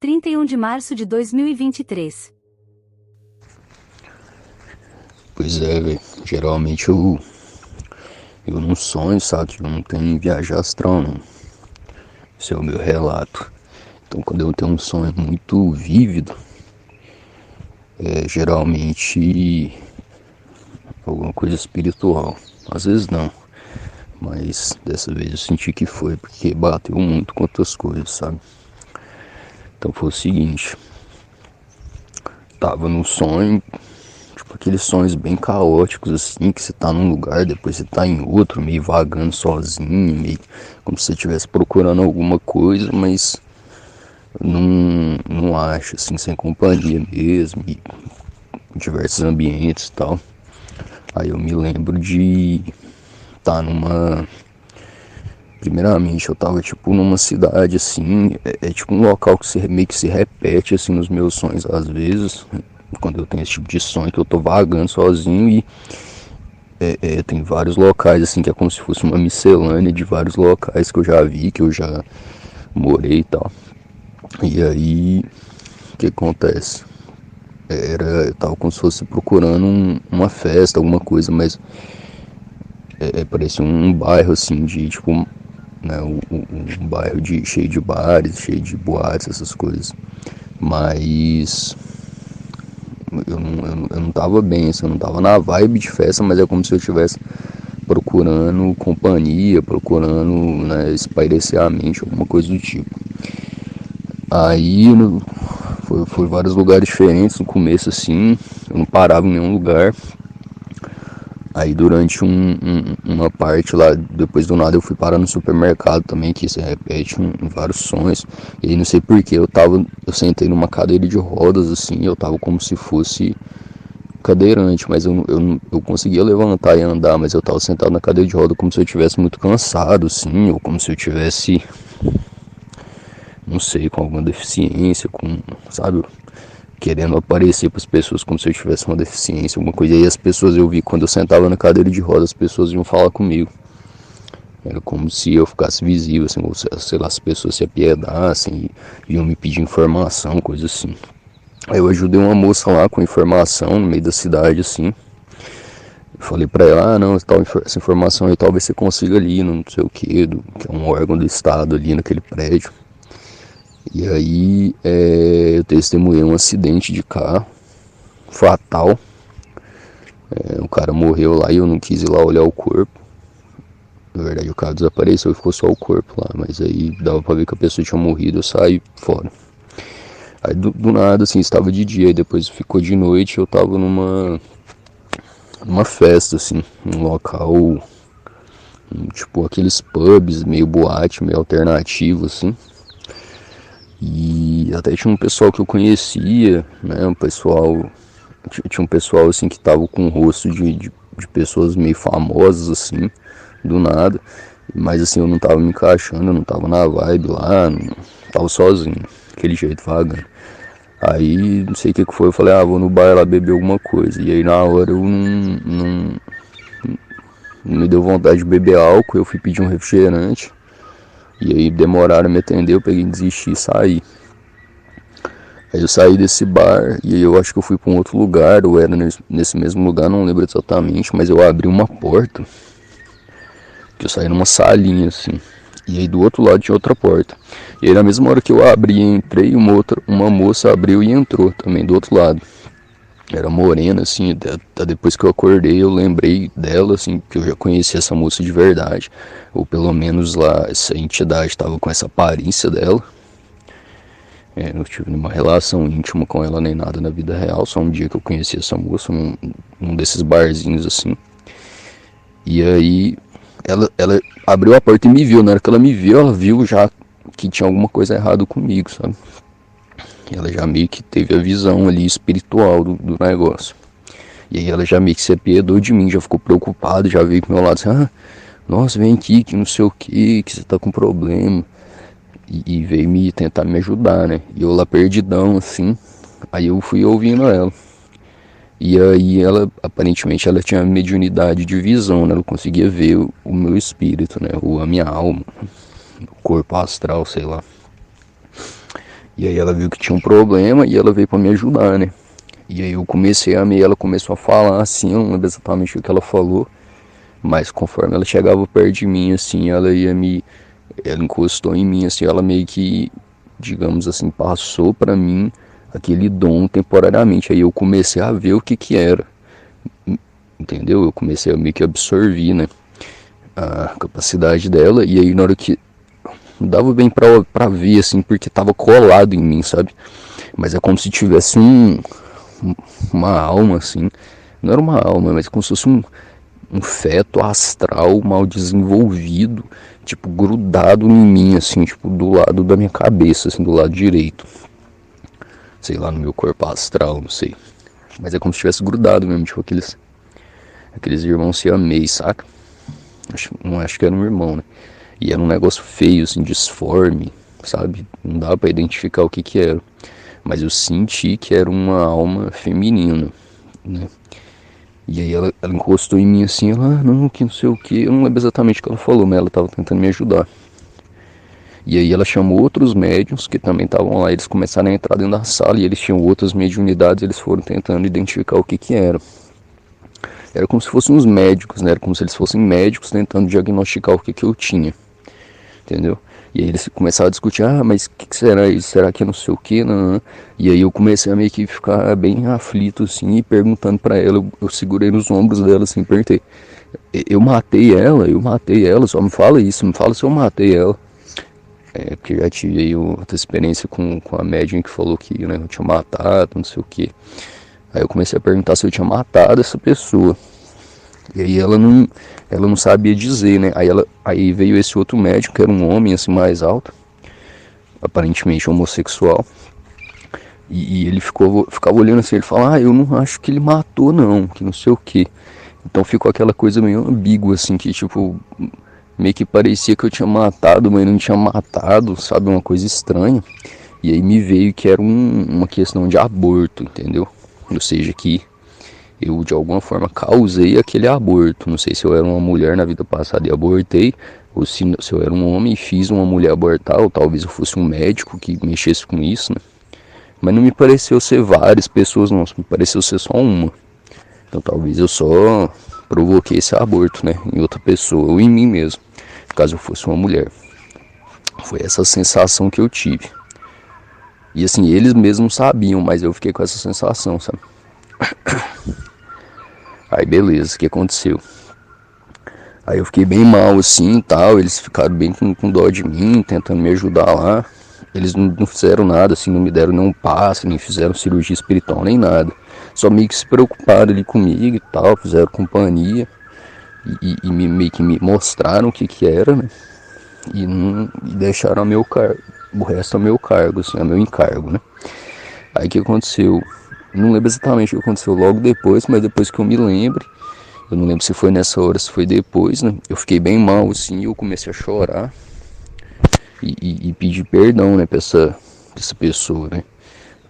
31 de março de 2023. Pois é, velho. Geralmente eu não sonho, sabe? Eu não tenho viagem astral, não. Esse é o meu relato. Então, quando eu tenho um sonho muito vívido, é geralmente alguma coisa espiritual. Às vezes não, mas dessa vez eu senti que foi, porque bateu muito com outras coisas, sabe? Então foi o seguinte: tava no sonho. Tipo, aqueles sonhos bem caóticos, assim, que você tá num lugar, depois você tá em outro, meio vagando sozinho, meio como se você estivesse procurando alguma coisa, mas não acha, assim, sem companhia mesmo, e em diversos ambientes e tal. Aí eu me lembro de estar numa... Primeiramente, eu tava, tipo, numa cidade, assim, é tipo um local que meio que se repete, assim, nos meus sonhos, às vezes, quando eu tenho esse tipo de sonho, que eu tô vagando sozinho e tem vários locais, assim, que é como se fosse uma miscelânea de vários locais que eu já vi, que eu já morei e tal. E aí, o que acontece? Eu tava como se fosse procurando uma festa, alguma coisa, mas parecia um bairro, assim, de, tipo, né, um bairro cheio de bares, cheio de boates, essas coisas. Mas eu não tava bem, assim, eu não tava na vibe de festa, mas é como se eu estivesse procurando companhia, procurando, né, espairecer a mente, alguma coisa do tipo. Aí foi vários lugares diferentes no começo, assim, eu não parava em nenhum lugar. Aí durante uma parte lá, depois do nada eu fui parar no supermercado também, que se repete em vários sonhos. E aí não sei porquê, eu sentei numa cadeira de rodas, assim, eu tava como se fosse cadeirante, mas eu conseguia levantar e andar, mas eu tava sentado na cadeira de roda como se eu estivesse muito cansado, assim, ou como se eu tivesse, não sei, com alguma deficiência, sabe, querendo aparecer para as pessoas como se eu tivesse uma deficiência, alguma coisa. E aí as pessoas, eu vi quando eu sentava na cadeira de roda, as pessoas iam falar comigo. Era como se eu ficasse visível, assim, ou sei lá, as pessoas se apiedassem e iam me pedir informação, coisa assim. Aí eu ajudei uma moça lá com informação no meio da cidade, assim. Falei pra ela, não, essa informação aí talvez você consiga ali, não sei o que é um órgão do estado ali naquele prédio. E aí eu testemunhei um acidente de carro fatal. O cara morreu lá e eu não quis ir lá olhar o corpo. Na verdade o carro desapareceu e ficou só o corpo lá, mas aí dava pra ver que a pessoa tinha morrido, eu saí fora. Aí do nada, assim, estava de dia, e depois ficou de noite, eu tava numa festa, assim, num local, tipo aqueles pubs, meio boate, meio alternativo, assim. E até tinha um pessoal que eu conhecia, né, tinha um pessoal, assim, que tava com o rosto de pessoas meio famosas, assim, do nada. Mas, assim, eu não tava me encaixando, eu não tava na vibe lá, não, tava sozinho, aquele jeito vagando. Aí, não sei o que foi, eu falei, vou no bar lá beber alguma coisa. E aí, na hora, eu não me deu vontade de beber álcool, eu fui pedir um refrigerante. E aí, demoraram a me atender, eu peguei, desisti e saí. Aí eu saí desse bar e aí eu acho que eu fui para um outro lugar, ou era nesse mesmo lugar, não lembro exatamente, mas eu abri uma porta, que eu saí numa salinha, assim. E aí do outro lado tinha outra porta. E aí na mesma hora que eu abri e entrei, uma moça abriu e entrou também do outro lado. Era morena, assim, até depois que eu acordei eu lembrei dela, assim, que eu já conhecia essa moça de verdade. Ou pelo menos lá, essa entidade estava com essa aparência dela. Não tive nenhuma relação íntima com ela nem nada na vida real, só um dia que eu conheci essa moça num desses barzinhos, assim. E aí ela abriu a porta e me viu. Na hora que ela me viu, ela viu já que tinha alguma coisa errada comigo, sabe? Ela já meio que teve a visão ali espiritual do negócio. E aí ela já meio que se apiedou de mim, já ficou preocupada, já veio pro meu lado assim, nossa, vem aqui, que não sei o que você tá com problema. E veio tentar me ajudar, né? E eu lá perdidão, assim, aí eu fui ouvindo ela. E aí aparentemente ela tinha mediunidade de visão, né? Ela conseguia ver o meu espírito, né? Ou a minha alma, o corpo astral, sei lá. E aí ela viu que tinha um problema e ela veio pra me ajudar, né? E aí eu comecei a ela começou a falar assim, eu não lembro exatamente o que ela falou, mas conforme ela chegava perto de mim, assim, ela encostou em mim, assim, ela meio que, digamos assim, passou pra mim aquele dom temporariamente. Aí eu comecei a ver o que que era, entendeu? Eu comecei a meio que absorver, né, a capacidade dela, e aí na hora que não dava bem pra ver, assim, porque tava colado em mim, sabe? Mas é como se tivesse uma alma, assim, não era uma alma, mas como se fosse um feto astral mal desenvolvido, tipo, grudado em mim, assim, tipo, do lado da minha cabeça, assim, do lado direito. Sei lá, no meu corpo astral, não sei. Mas é como se tivesse grudado mesmo, tipo, aqueles irmãos siamês, saca? Não acho que era um irmão, né? E era um negócio feio, assim, disforme, sabe? Não dava pra identificar o que que era. Mas eu senti que era uma alma feminina, né? E aí ela encostou em mim assim, ela, não, que não sei o que, eu não lembro exatamente o que ela falou, mas ela tava tentando me ajudar. E aí ela chamou outros médiums que também estavam lá, eles começaram a entrar dentro da sala e eles tinham outras mediunidades, eles foram tentando identificar o que que era. Era como se fossem uns médicos, né? Era como se eles fossem médicos tentando diagnosticar o que que eu tinha, entendeu? E aí eles começaram a discutir, mas o que será isso? Será que é não sei o que? Não. E aí eu comecei a meio que ficar bem aflito, assim, e perguntando pra ela, eu segurei nos ombros dela, assim, perguntei, eu matei ela, só me fala isso, me fala se eu matei ela. Porque já tive aí outra experiência com a médium que falou que, né, eu tinha matado, não sei o que. Aí eu comecei a perguntar se eu tinha matado essa pessoa. E aí ela não sabia dizer, né? Aí veio esse outro médico, que era um homem assim mais alto, aparentemente homossexual. E ele ficava olhando assim, ele falava, eu não acho que ele matou não, que não sei o que. Então ficou aquela coisa meio ambígua, assim, que tipo, meio que parecia que eu tinha matado, mas não tinha matado, sabe? Uma coisa estranha. E aí me veio que era uma questão de aborto, entendeu? Ou seja, que eu de alguma forma causei aquele aborto. Não sei se eu era uma mulher na vida passada e abortei, ou se eu era um homem e fiz uma mulher abortar, ou talvez eu fosse um médico que mexesse com isso, né? Mas não me pareceu ser várias pessoas, não, me pareceu ser só uma. Então talvez eu só provoquei esse aborto, né? Em outra pessoa, ou em mim mesmo, caso eu fosse uma mulher. Foi essa sensação que eu tive. E assim, eles mesmos sabiam, mas eu fiquei com essa sensação, sabe? Aí beleza, o que aconteceu? Aí eu fiquei bem mal assim e tal, eles ficaram bem com dó de mim, tentando me ajudar lá. Eles não fizeram nada, assim, não me deram nenhum passe, nem fizeram cirurgia espiritual, nem nada. Só meio que se preocuparam ali comigo e tal, fizeram companhia meio que me mostraram o que que era, né? E deixaram a meu cargo, o resto a meu cargo, assim, a meu encargo, né? Aí o que aconteceu? Não lembro exatamente o que aconteceu logo depois, mas depois que eu me lembre, eu não lembro se foi nessa hora, se foi depois, né? Eu fiquei bem mal, assim, eu comecei a chorar e pedir perdão, né, pra essa pessoa, né?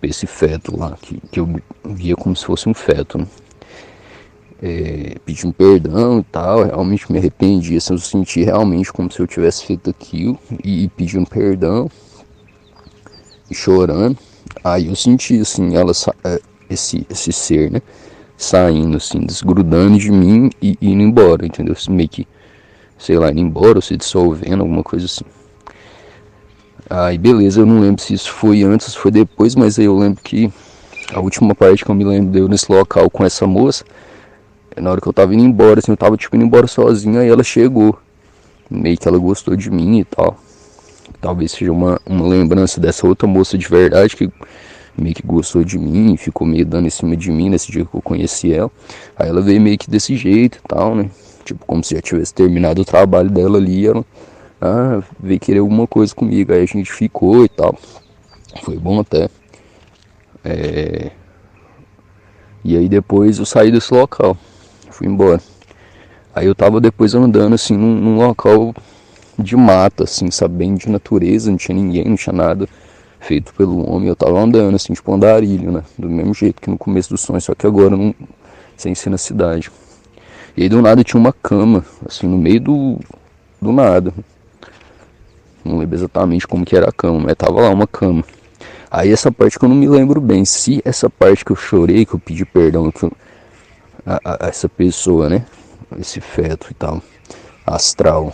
Pra esse feto lá, que eu via como se fosse um feto, né? Pedi um perdão e tal, realmente me arrependi, assim, eu senti realmente como se eu tivesse feito aquilo e pedi um perdão e chorando. Aí eu senti assim, esse ser, né, saindo assim, desgrudando de mim e indo embora, entendeu? Meio que, sei lá, indo embora ou se dissolvendo, alguma coisa assim. Aí beleza, eu não lembro se isso foi antes ou foi depois, mas aí eu lembro que a última parte que eu me lembro deu nesse local com essa moça. Na hora que eu tava indo embora, assim, eu tava tipo indo embora sozinho, aí ela chegou. Meio que ela gostou de mim e tal. Talvez seja uma lembrança dessa outra moça de verdade que meio que gostou de mim, ficou meio dando em cima de mim nesse dia que eu conheci ela. Aí ela veio meio que desse jeito e tal, né? Tipo, como se já tivesse terminado o trabalho dela ali. Ela veio querer alguma coisa comigo. Aí a gente ficou e tal. Foi bom até. E aí depois eu saí desse local. Fui embora. Aí eu tava depois andando assim num local de mata, assim, sabe, bem de natureza, não tinha ninguém, não tinha nada feito pelo homem. Eu tava andando assim, tipo andarilho, né? Do mesmo jeito que no começo do sonho, só que agora não, sem ser na cidade. E aí do nada tinha uma cama, assim, no meio do nada. Não lembro exatamente como que era a cama, mas tava lá uma cama. Aí essa parte que eu não me lembro bem, se essa parte que eu chorei, que eu pedi perdão a essa pessoa, né? Esse feto e tal, astral,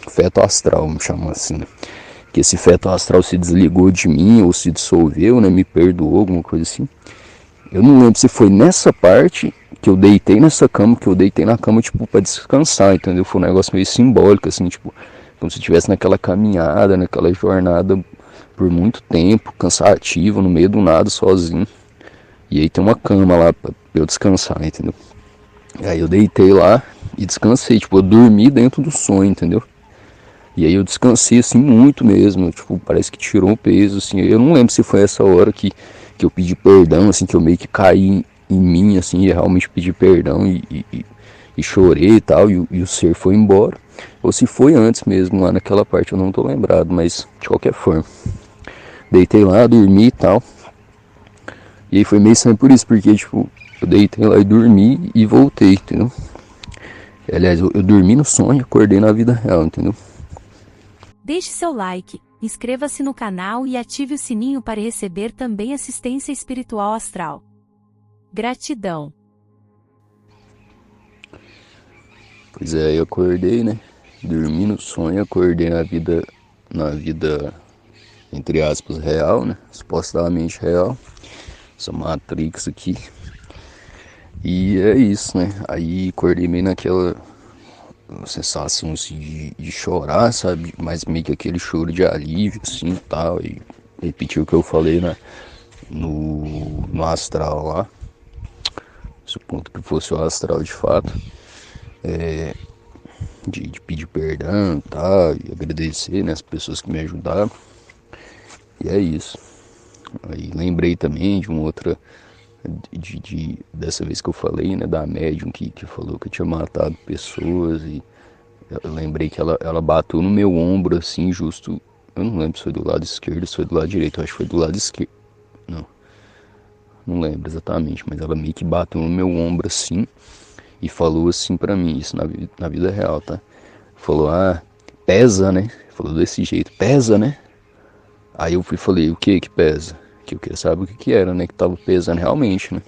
feto astral, me chama assim, né? Que esse feto astral se desligou de mim ou se dissolveu, né? Me perdoou, alguma coisa assim. Eu não lembro se foi nessa parte que eu deitei nessa cama, que eu deitei na cama, tipo, pra descansar, entendeu? Foi um negócio meio simbólico, assim, tipo, como se eu estivesse naquela caminhada, naquela jornada por muito tempo, cansativo, no meio do nada, sozinho. E aí tem uma cama lá pra eu descansar, entendeu? E aí eu deitei lá e descansei, tipo, eu dormi dentro do sonho, entendeu? E aí eu descansei, assim, muito mesmo, tipo, parece que tirou um peso, assim. Eu não lembro se foi essa hora que eu pedi perdão, assim, que eu meio que caí em mim, assim, e realmente pedi perdão e chorei e tal, e o ser foi embora. Ou se foi antes mesmo, lá naquela parte, eu não tô lembrado, mas de qualquer forma. Deitei lá, dormi e tal. E aí foi meio estranho por isso, porque, tipo, eu deitei lá e dormi e voltei, entendeu? Aliás, eu dormi no sonho e acordei na vida real, entendeu? Deixe seu like, inscreva-se no canal e ative o sininho para receber também assistência espiritual astral. Gratidão. Pois é, eu acordei, né? Dormi no sonho, acordei na vida, entre aspas, real, né? Supostamente real. Essa Matrix aqui. E é isso, né? Aí acordei meio naquela sensação assim, de chorar, sabe? Mas meio que aquele choro de alívio, assim e tal. E repetir o que eu falei, né? No astral lá. Supondo que fosse o astral de fato. De pedir perdão e tal. E agradecer, né? As pessoas que me ajudaram. E é isso. Aí lembrei também de uma outra. Dessa vez que eu falei, né? Da médium que falou que eu tinha matado pessoas. E eu lembrei que ela bateu no meu ombro assim, justo. Eu não lembro se foi do lado esquerdo ou se foi do lado direito. Eu acho que foi do lado esquerdo. Não lembro exatamente, mas ela meio que bateu no meu ombro assim e falou assim pra mim, isso na vida real, tá? Falou, pesa, né? Falou desse jeito, pesa, né? Aí eu fui e falei, o que pesa? Que eu queria saber o que era, né? Que tava pesando realmente, né?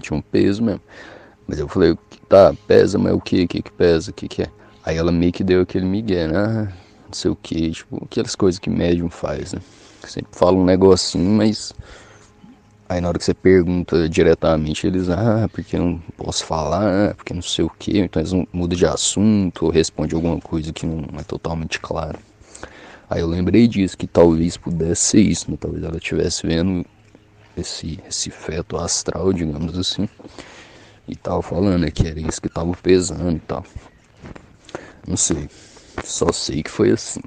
Tinha um peso mesmo. Mas eu falei, tá, pesa, mas o que pesa? O que é? Aí ela meio que deu aquele migué, né? Não sei o que, tipo, aquelas coisas que médium faz, né? Sempre fala um negocinho, mas aí na hora que você pergunta diretamente, eles, porque não posso falar, porque não sei o que, então eles mudam de assunto ou respondem alguma coisa que não é totalmente clara. Aí eu lembrei disso, que talvez pudesse ser isso, né? Talvez ela estivesse vendo esse feto astral, digamos assim, e tava falando, né, que era isso que tava pesando e tal. Não sei, só sei que foi assim.